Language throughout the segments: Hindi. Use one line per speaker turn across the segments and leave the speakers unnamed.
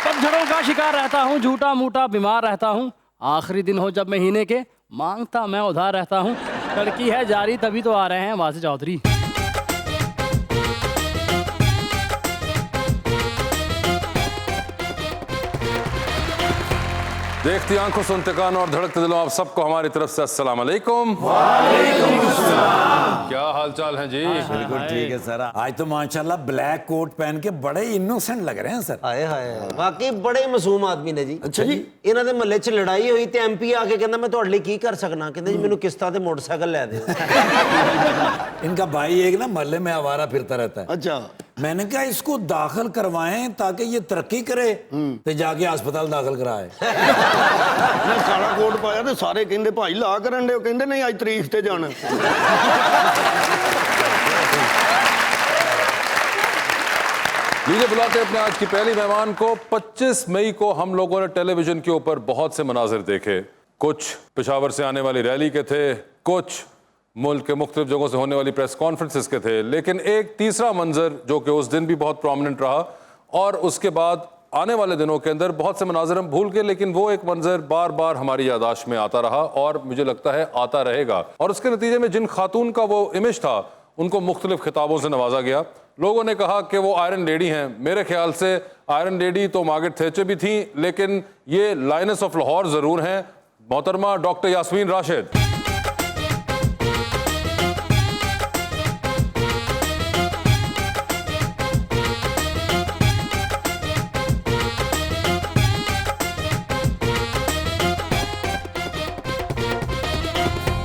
पतझड़ों का शिकार रहता हूँ, झूठा मूठा बीमार रहता हूँ। आखिरी दिन हो जब महीने के, मांगता मैं उधार रहता हूँ। लड़की है जारी तभी तो आ रहे हैं वाजिद चौधरी।
देखती आंखों, सुनते कान और धड़कते दिलों, आप सबको हमारी तरफ से अस्सलाम वालेकुम। क्या हाल चाल है जी?
बिल्कुल ठीक है सर। आज तो माशाल्लाह ब्लैक कोट पहन के बड़े इनोसेंट लग रहे हैं सर।
हाय हाय वाकई बड़े मासूम आदमी ने जी।
अच्छा जी।
ਇਹਨਾਂ ਦੇ ਮਹੱਲੇ 'ਚ ਲੜਾਈ ਹੋਈ ਤੇ ਐਮਪੀ ਆ ਕੇ ਕਹਿੰਦਾ ਮੈਂ ਤੁਹਾਡੇ ਲਈ ਕੀ ਕਰ ਸਕਣਾ। ਕਹਿੰਦੇ ਜੀ ਮੈਨੂੰ ਕਿਸ਼ਤਾਂ ਤੇ ਮੋਟਰਸਾਈਕਲ ਲੈ ਦਿਓ।
इनका भाई एक ना मोहल्ले में आवारा फिरता रहता है।
अच्छा,
मैंने कहा इसको दाखिल करवाएं ताकि ये तरक्की करे, तो जाके अस्पताल दाखिल कराए।
मैं काला कोट पाया तो सारे कहंदे भाई ला करन दे, कहंदे नहीं आज तारीख ते जाना।
लीजिए बुलाते हैं अपने आज की पहली मेहमान को। 25 मई को हम लोगों ने टेलीविजन के ऊपर बहुत से मनाजिर देखे। कुछ पेशावर से आने वाली रैली के थे, कुछ मुल्क के मुख्तलिफ जगहों से होने वाली प्रेस कॉन्फ्रेंसेस के थे, लेकिन एक तीसरा मंजर जो कि उस दिन भी बहुत प्रोमिनेंट रहा और उसके बाद आने वाले दिनों के अंदर बहुत से मनाजिर हम भूल गए, लेकिन वो एक मंजर बार बार हमारी यादाश्त में आता रहा और मुझे लगता है आता रहेगा। और उसके नतीजे में जिन खातून का वो इमेज था उनको मुख्तलिफ खिताबों से नवाजा गया। लोगों ने कहा कि वो आयरन लेडी हैं। मेरे ख्याल से आयरन लेडी तो मार्गरेट थैचर भी थी, लेकिन ये लायनेस ऑफ लाहौर जरूर हैं, मोहतरमा डॉक्टर यास्मीन राशिद।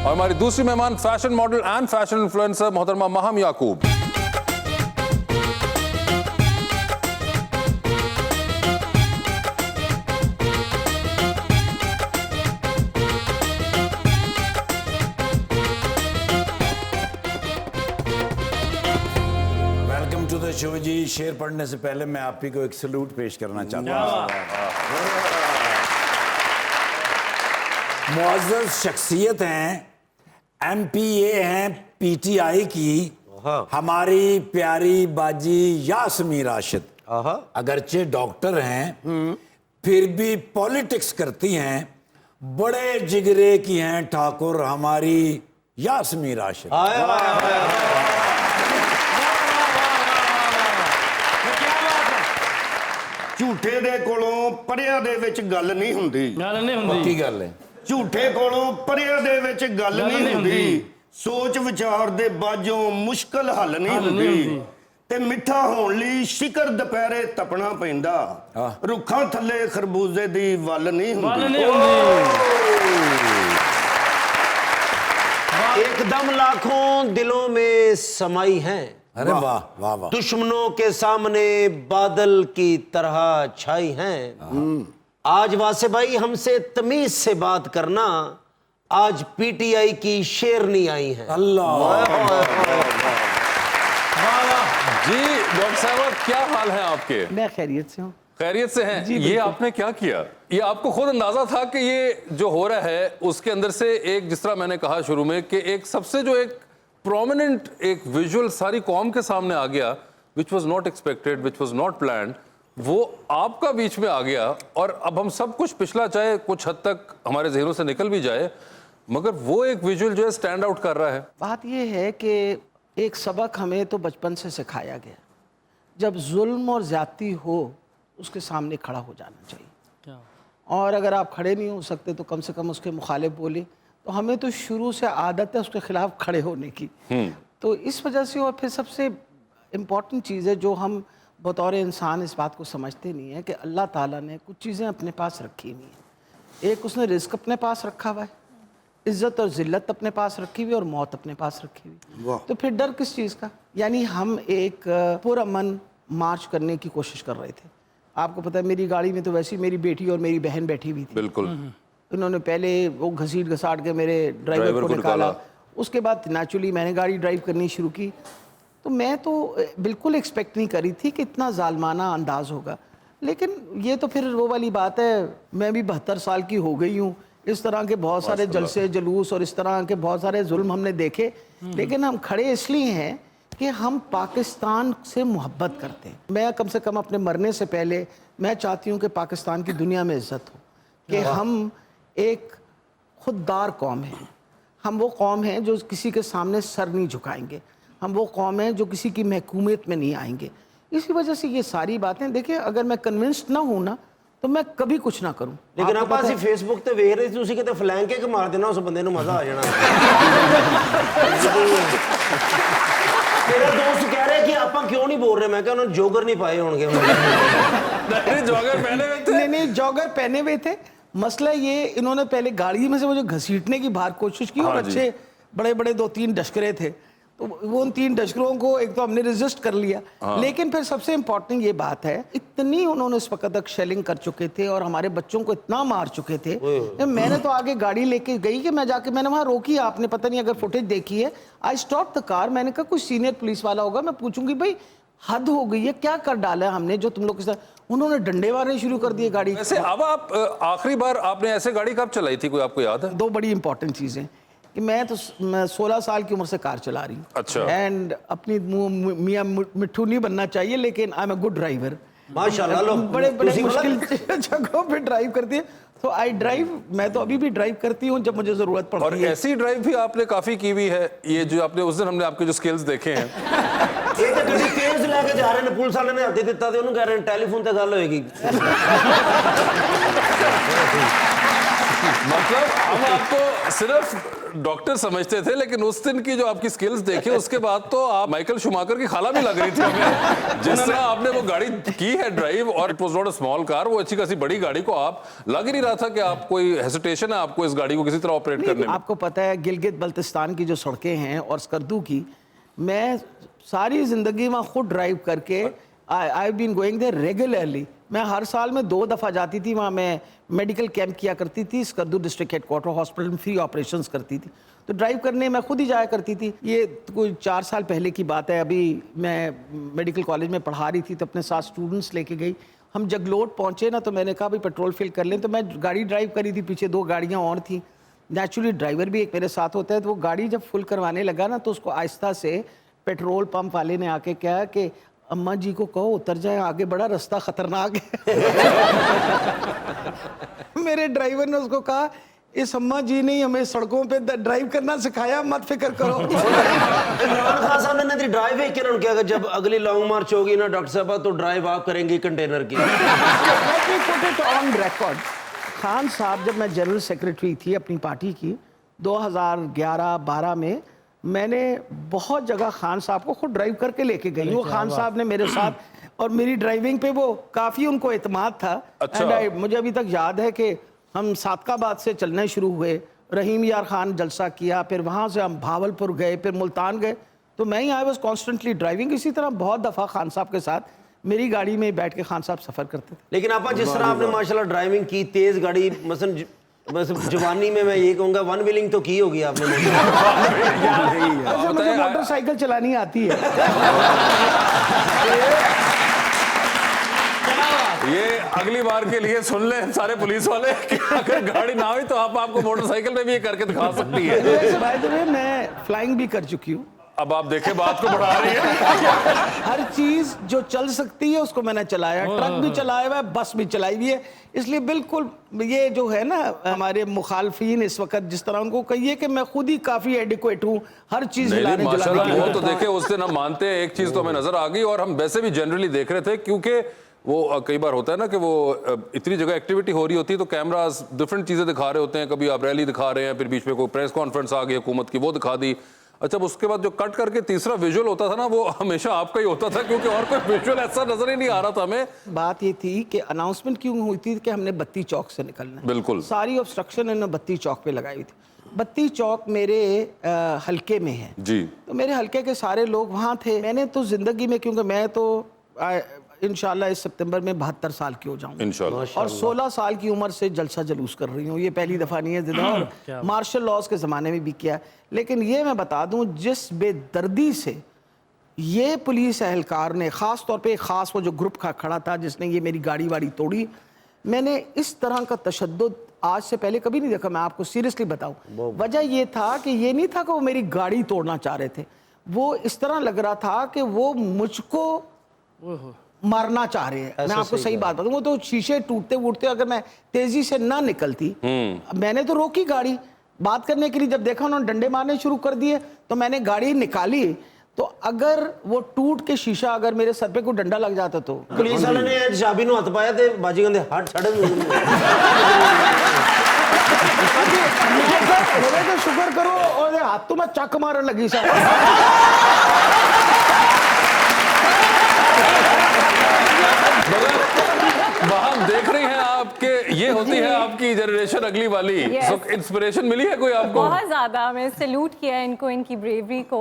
और हमारी दूसरी मेहमान fashion model and fashion influencer मोहतरमा माहम याकूब।
वेलकम टू द शो जी। शेर पढ़ने से पहले मैं आप ही को एक सलूट पेश करना चाहता हूँ। मुअज़्ज़ज़ शख्सियत हैं, MPA हैं PTI की, हमारी प्यारी बाजी यास्मीन राशिद। अगरचे डॉक्टर हैं फिर भी पॉलिटिक्स करती हैं। बड़े जिगरे की हैं ठाकुर हमारी यास्मीन राशिद।
झूठे दे कोलों परियां दे विच गल नहीं हुंदी।
पक्की गल है।
झूठे कोलों परियां दे विच गल नहीं हुंदी। सोच विचार दे बाजों मुश्किल हल नहीं हुंदी। ते मिठा होण लई शिकर दुपहरे तपना पैंदा। रुखां थल्ले खरबूजे दी वल नहीं हुंदी।
एकदम लाखों दिलों में समाई हैं।
अरे वाह वाह वाह।
दुश्मनों के सामने बादल की तरह छाई हैं। आज वासे भाई हमसे तमीज से बात करना। आज PTI की शेरनी आई है।
अल्लाह
जी डॉक्टर साहब क्या हाल है आपके?
मैं खैरियत से हूँ।
खैरियत से हैं? ये आपने क्या किया? ये आपको खुद अंदाजा था कि ये जो हो रहा है उसके अंदर से एक, जिस तरह मैंने कहा शुरू में कि एक सबसे जो एक प्रोमिनेंट एक विजुअल सारी कौम के सामने आ गया, which was not expected, which was not planned, वो आपका बीच में आ गया। और अब हम सब कुछ पिछला चाहे कुछ हद तक हमारे जहनों से निकल भी जाए, मगर वो एक विजुअल जो है स्टैंड आउट कर रहा है।
बात ये है कि एक सबक हमें तो बचपन से सिखाया गया, जब जुल्म और ज्यादती हो उसके सामने खड़ा हो जाना चाहिए। और अगर आप खड़े नहीं हो सकते तो कम से कम उसके मुखालिफ बोले। तो हमें तो शुरू से आदत है उसके खिलाफ खड़े होने की। तो इस वजह से, और फिर सबसे इम्पॉर्टेंट चीज़ है जो हम बतौर इंसान इस बात को समझते नहीं है कि अल्लाह ताला ने कुछ चीज़ें अपने पास रखी हुई हैं। एक उसने रिस्क अपने पास रखा हुआ है, इज़्ज़त और ज़िल्लत अपने पास रखी हुई और मौत अपने पास रखी हुई। तो फिर डर किस चीज़ का? यानी हम एक पुरअमन मार्च करने की कोशिश कर रहे थे। आपको पता है मेरी गाड़ी में तो वैसे ही मेरी बेटी और मेरी बहन बैठी हुई थी।
बिल्कुल।
उन्होंने पहले वो घसीट घसाट के मेरे ड्राइवर को निकाला। उसके बाद नेचुरली मैंने गाड़ी ड्राइव करनी शुरू की। तो मैं तो बिल्कुल एक्सपेक्ट नहीं करी थी कि इतना जालमाना अंदाज होगा। लेकिन ये तो फिर वो वाली बात है, मैं भी 72 साल की हो गई हूँ। इस तरह के बहुत सारे जलसे जुलूस और इस तरह के बहुत सारे जुल्म हमने देखे, लेकिन हम खड़े इसलिए हैं कि हम पाकिस्तान से मोहब्बत करते हैं। मैं कम से कम अपने मरने से पहले मैं चाहती हूँ कि पाकिस्तान की दुनिया में इज्जत हो, कि हम एक खुददार कौम है। हम वो कौम हैं जो किसी के सामने सर नहीं झुकाएंगे। हम वो कौम हैं जो किसी की महकूमियत में नहीं आएंगे। इसी वजह से ये सारी बातें, देखिए, अगर मैं कन्विंस्ड ना हूँ ना तो मैं कभी कुछ ना करूँ।
लेकिन आप ਅਸੀਂ फेसबुक ਤੇ ਵੇਖ ਰਹੇ ਸੀ, ਤੁਸੀਂ ਕਿਤੇ ਫਲੈਂਕ ਕੇ ਮਾਰ ਦੇਣਾ, ਉਸ ਬੰਦੇ ਨੂੰ ਮਜ਼ਾ ਆ ਜਾਣਾ। मेरा दोस्त कह रहे कि आप क्यों नहीं बोल रहे, मैं क्या उन्होंने जोगर नहीं पाए होंगे।
जॉगर पहने हुए थे।
नहीं, जॉगर पहने हुए थे। मसला ये, इन्होंने पहले गाड़ी में से मुझे घसीटने की बाहर कोशिश की और अच्छे बड़े बड़े 2-3 डशकरे थे, तो वो उन 3 डशकरों को एक तो हमने रेजिस्ट कर लिया। लेकिन फिर सबसे इम्पोर्टेंट ये बात है, इतनी उन्होंने इस वक्त तक शेलिंग कर चुके थे और हमारे बच्चों को इतना मार चुके थे। मैंने तो आगे गाड़ी लेके गई कि मैं जाके, मैंने वहाँ रोकी, आपने पता नहीं अगर फुटेज देखी है, आई स्टॉप द कार। मैंने कहा कोई सीनियर पुलिस वाला होगा, मैं पूछूंगी भाई हद हो गई है, क्या कर डाला है हमने जो तुम लोग के साथ। उन्होंने डंडे मारने शुरू कर दिए गाड़ी।
वैसे अब आप आखिरी बार आपने ऐसे गाड़ी कब चलाई थी, कोई आपको याद है?
2 बड़ी इंपॉर्टेंट चीजें कि मैं 16 साल की उम्र से कार चला रही हूँ।
अच्छा।
एंड अपनी मियाँ मिट्ठू नहीं बनना चाहिए, लेकिन I am a good driver.
माशाल्लाह, लोग
बड़े बड़े मुश्किल जगहों पे ड्राइव करती है, तो आई ड्राइव। मैं तो अभी भी ड्राइव करती हूँ जब मुझे जरूरत
और
पड़ती है।
ऐसी ड्राइव भी आपने काफी की हुई है। ये जो आपने उस दिन हमने आपके जो स्किल्स देखे हैं,
ਇਹ ਤਾਂ ਗੱਡੀ ਤੇਜ਼ ਲੈ ਕੇ ਜਾ ਰਹੇ ਨੇ, ਪੁਲਿਸ ਵਾਲੇ ਨੇ ਹੱਥ ਦਿੱਤਾ ਤੇ ਉਹਨੂੰ ਕਹਿ ਰਹੇ ਨੇ ਟੈਲੀਫੋਨ ਤੇ ਗੱਲ ਹੋਏਗੀ।
मतलब हम आपको सिर्फ डॉक्टर समझते थे, लेकिन उस दिन की जो आपकी स्किल्स देखी, उसके बाद तो आप माइकल शुमाकर की खाला भी लग रही थी हमें। जिस तरह आपने वो गाड़ी की है ड्राइव, और it was not a small car, वो अच्छी खासी बड़ी गाड़ी को आप लग ही नहीं रहा था कि आप कोई हेसिटेशन है आपको इस गाड़ी को किसी तरह ऑपरेट करने में।
आपको पता है गिलगित बल्तिस्तान की जो सड़कें हैं और स्कर्दू की, मैं सारी जिंदगी में खुद ड्राइव करके I been going there regularly. मैं हर साल में 2 दफ़ा जाती थी वहाँ। मैं मेडिकल कैंप किया करती थी, स्कर्दू डिस्ट्रिक्ट हेडक्वार्टर हॉस्पिटल में फ्री ऑपरेशंस करती थी, तो ड्राइव करने मैं खुद ही जाया करती थी। ये कोई 4 साल पहले की बात है। अभी मैं मेडिकल कॉलेज में पढ़ा रही थी, तो अपने साथ स्टूडेंट्स लेके गई। हम जगलोट पहुँचे ना, तो मैंने कहा भाई पेट्रोल फिल कर लें, तो मैं गाड़ी ड्राइव करी थी, पीछे 2 गाड़ियाँ और थी। नेचुरली ड्राइवर भी एक मेरे साथ होता है, तो वो गाड़ी जब फुल करवाने लगा ना, तो उसको आहिस्ता से पेट्रोल पंप वाले ने आके कहा कि अम्मा जी को कहो उतर जाए, आगे बड़ा रास्ता खतरनाक है। मेरे ड्राइवर ने उसको कहा, इस अम्मा जी ने हमें सड़कों पे ड्राइव करना सिखाया, मत फिक्र करो।
इमरान खान साहब ने ड्राइव ही किरण किया कि जब अगली लॉन्ग मार्च होगी ना डॉक्टर साहब, तो ड्राइव आप करेंगी कंटेनर की।
ऑन रिकॉर्ड, खान साहब जब मैं जनरल सेक्रेटरी थी अपनी पार्टी की 2011-12 में, मैंने बहुत जगह खान साहब को खुद ड्राइव करके लेके गई। वो खान साहब ने मेरे साथ, और मेरी ड्राइविंग पे वो काफ़ी उनको एतमाद था।
अच्छा।
मुझे अभी तक याद है कि हम सादकाबाद से चलने शुरू हुए, रहीम यार खान जलसा किया, फिर वहाँ से हम भावलपुर गए, फिर मुल्तान गए, तो मैं ही आई वॉज कॉन्स्टेंटली ड्राइविंग। इसी तरह बहुत दफ़ा खान साहब के साथ मेरी गाड़ी में बैठ के खान साहब सफ़र करते थे।
लेकिन आप जिस तरह आपने माशाल्लाह ड्राइविंग की, तेज गाड़ी, मसलन बस जवानी में मैं ये कहूँगा 1 व्हीलिंग तो की होगी आपने।
मुझे मोटरसाइकिल चलानी आती है।
ये अगली बार के लिए सुन लें सारे पुलिस वाले कि अगर गाड़ी ना हुई तो आपको मोटरसाइकिल में भी ये करके दिखा सकती है।
बाय द वे, मैं फ्लाइंग भी कर चुकी हूँ।
अब आप देखें बात को बढ़ा रही है।
हर चीज जो चल सकती है उसको मैंने चलाया, ट्रक भी चलाया हुआ है, बस भी चलाई हुई है। इसलिए बिल्कुल ये जो है ना, हमारे मुखालफीन इस वक्त जिस तरह उनको कहिए कि मैं खुद ही काफी एडिक्वेट हूँ हर चीज हिलाने
माशाल्लाह,
जुलाने
वो
की।
तो देखे उस दिन हम मानते हैं, एक चीज तो हमें नजर आ गई, और हम वैसे भी जनरली देख रहे थे, क्योंकि वो कई बार होता है ना कि वो इतनी जगह एक्टिविटी हो रही होती है तो कैमरास डिफरेंट चीजें दिखा रहे होते हैं। कभी आप रैली दिखा रहे हैं, फिर बीच में कोई प्रेस कॉन्फ्रेंस आ गई हुकूमत की, वो दिखा दी। अच्छा, उसके बाद जो कट करके तीसरा विजुअल होता था ना, वो हमेशा आपका ही होता था, क्योंकि और कोई विजुअल ऐसा नजर ही नहीं आ रहा था हमें।
बात ये थी कि अनाउंसमेंट क्यों हुई थी कि हमने बत्ती चौक से निकलना है।
बिल्कुल।
सारी ऑब्स्ट्रक्शन इन्होंने बत्ती चौक पे लगाई हुई थी। बत्ती चौक मेरे हल्के में है
जी,
तो मेरे हल्के के सारे लोग वहाँ थे। मैंने तो जिंदगी में, क्योंकि मैं तो इंशाल्लाह इस सितंबर में 72 साल की हो जाऊंगा
इंशाल्लाह,
और 16 साल की उम्र से जलसा जलूस कर रही हूँ। ये पहली दफ़ा नहीं है जिदा, और मार्शल लॉज के ज़माने में भी किया। लेकिन ये मैं बता दूँ, जिस बेदर्दी से ये पुलिस एहलकार ने, ख़ास तौर पे ख़ास वो जो ग्रुप का खड़ा था जिसने ये मेरी गाड़ी वाड़ी तोड़ी, मैंने इस तरह का तशद्दुद आज से पहले कभी नहीं देखा। मैं आपको सीरियसली बताऊँ, वजह ये था कि ये नहीं था कि वो मेरी गाड़ी तोड़ना चाह रहे थे। वो इस तरह लग रहा था कि वो मुझको मारना चाह रहे हैं। मैं आपको सही बात बताऊं, वो तो शीशे टूटते वूटते, अगर मैं तेजी से ना निकलती, मैंने तो रोकी गाड़ी बात करने के लिए। जब देखा उन्होंने डंडे मारने शुरू कर दिए तो मैंने गाड़ी निकाली। तो अगर वो टूट के शीशा अगर मेरे सर पे कोई डंडा लग जाता तो
पुलिस वाले ने चाबी नु हथ पाया ते बाजी कहंदे हट छड़
तो शुक्र करो और हाथ तो मैं चक मारन लगी सर।
हम देख रहे हैं आपके, ये होती है आपकी जनरेशन अगली वाली। सो इंस्पिरेशन मिली है कोई आपको?
बहुत ज्यादा। मैं सैल्यूट किया इनको, इनकी ब्रेवरी को।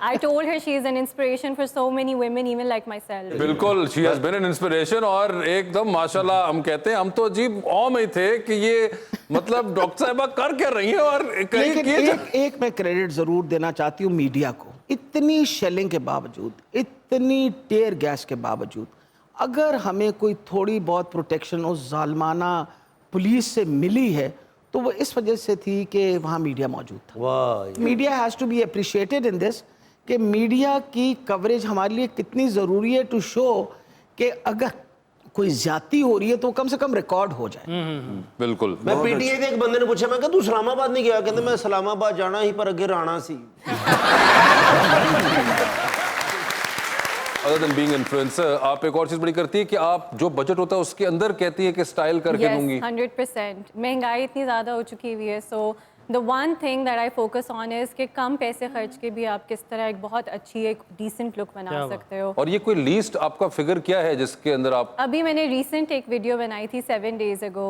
I told her she is an inspiration for so many women even like myself.
बिल्कुल, she has been an inspiration. और एकदम माशाल्लाह, हम कहते हैं, हम तो अजीब औ में थे कि ये मतलब डॉक्टर साहिबा कर क्या रही है। और
लेकिन एक मैं क्रेडिट जरूर देना चाहती हूँ मीडिया को। इतनी शेलिंग के बावजूद, इतनी टेयर गैस के बावजूद, अगर हमें कोई थोड़ी बहुत प्रोटेक्शन उस जालमाना पुलिस से मिली है तो वो इस वजह से थी कि वहाँ मीडिया मौजूद था।
वाह,
media has to be appreciated in this, कि मीडिया की कवरेज हमारे लिए कितनी ज़रूरी है, टू शो कि अगर कोई ज्यादती हो रही है तो कम से कम रिकॉर्ड हो जाए।
बिल्कुल।
मैं पीटीआई के एक बंदे ने पूछा, मैं कहा तू इस्लामाबाद नहीं गया? कहते मैं इस्लामाबाद जाना ही पर अगे राणा सी।
Other than being influencer, आप एक और चीज बड़ी करती है कि आप जो बजट होता है उसके अंदर कहती है कि स्टाइल करके दूंगी।
100%। महंगाई इतनी ज़्यादा हो चुकी हुई है, so the one thing that I focus on is कि कम पैसे खर्च के भी आप किस तरह एक बहुत अच्छी एक डिसेंट लुक बना सकते हो।
और ये कोई लीस्ट आपका फिगर क्या है जिसके अंदर आप?
अभी मैंने रिसेंट एक वीडियो बनाई थी 7 days ago,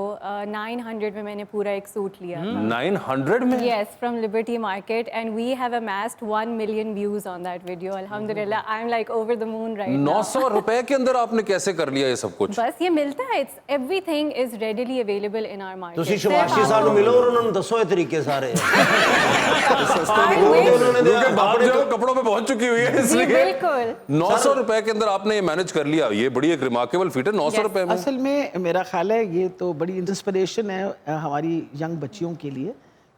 900 में मैंने पूरा एक सूट लिया था।
900 में?
Yes, from Liberty Market, and we have amassed 1 million views on that video. Alhamdulillah, I'm like over the moon right now.
900 रुपए के अंदर आपने कैसे कर लिया ये सब कुछ?
बस ये मिलता है, it's everything is readily available in our market.
ਤੁਸੀਂ ਸ਼ਵਾਸ਼ੀ ਸਾਹਿਬ ਨੂੰ ਮਿਲੋ और उन्होंने दसो ये तरीके सारे।
बाप जो कपड़ों पे पहुंच चुकी हुई है, इसलिए
बिल्कुल
900 रुपए के अंदर आपने ये मैनेज कर लिया। ये बड़ी एक रिमार्केबल फीट है 900 रुपए में।
असल में मेरा ख्याल है ये तो बड़ी इंस्पिरेशन है हमारी यंग बच्चियों के लिए,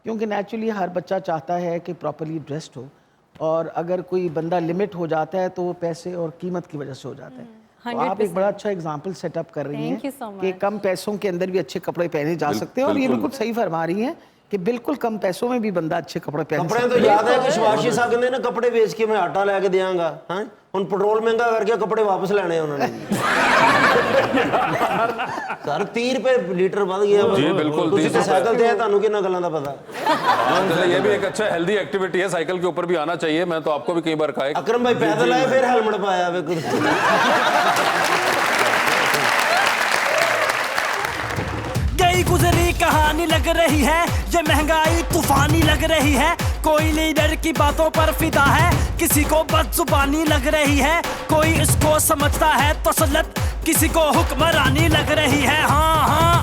क्योंकि नेचुरली हर बच्चा चाहता है कि प्रॉपर्ली ड्रेस्ड हो, और अगर कोई बंदा लिमिट हो जाता है तो वो पैसे और कीमत की वजह से हो जाता है। तो आप एक बड़ा अच्छा एग्जाम्पल सेटअप कर रही हैं कि कम पैसों के अंदर भी अच्छे कपड़े पहने जा सकते हैं, और ये बिल्कुल सही फरमा रही हैं कि बिल्कुल कम पैसों में भी बंदा अच्छे कपड़े पहन सकता है।
कपड़े तो याद है कि शवाशी साहब कहते ना कपड़े बेच के मैं आटा लेके देंगा, हां ਹੁਣ पेट्रोल महंगा करके कपड़े वापस लेने उन्होंने। सर 30 रुपए लीटर बढ़ गया।
जी बिल्कुल,
ਤੁਸੀਂ तो साइकिल ਤੇ ਤੁਹਾਨੂੰ ਕਿੰਨਾ ਗੱਲਾਂ ਦਾ पता।
चलिए, ये भी एक अच्छा हेल्दी एक्टिविटी है, साइकिल के ऊपर भी आना चाहिए। मैं तो आपको भी कई बार कहा है।
अकरम भाई पैदल आए फिर हेलमेट पाया वे कुछ।
गई गुजरी कहानी लग रही है, ये महंगाई तूफानी लग रही है। कोई लीडर की बातों पर फिदा है, किसी को बदजुबानी लग रही है। कोई इसको समझता है तसल्लुत, किसी को हुक्मरानी लग रही है। हाँ हाँ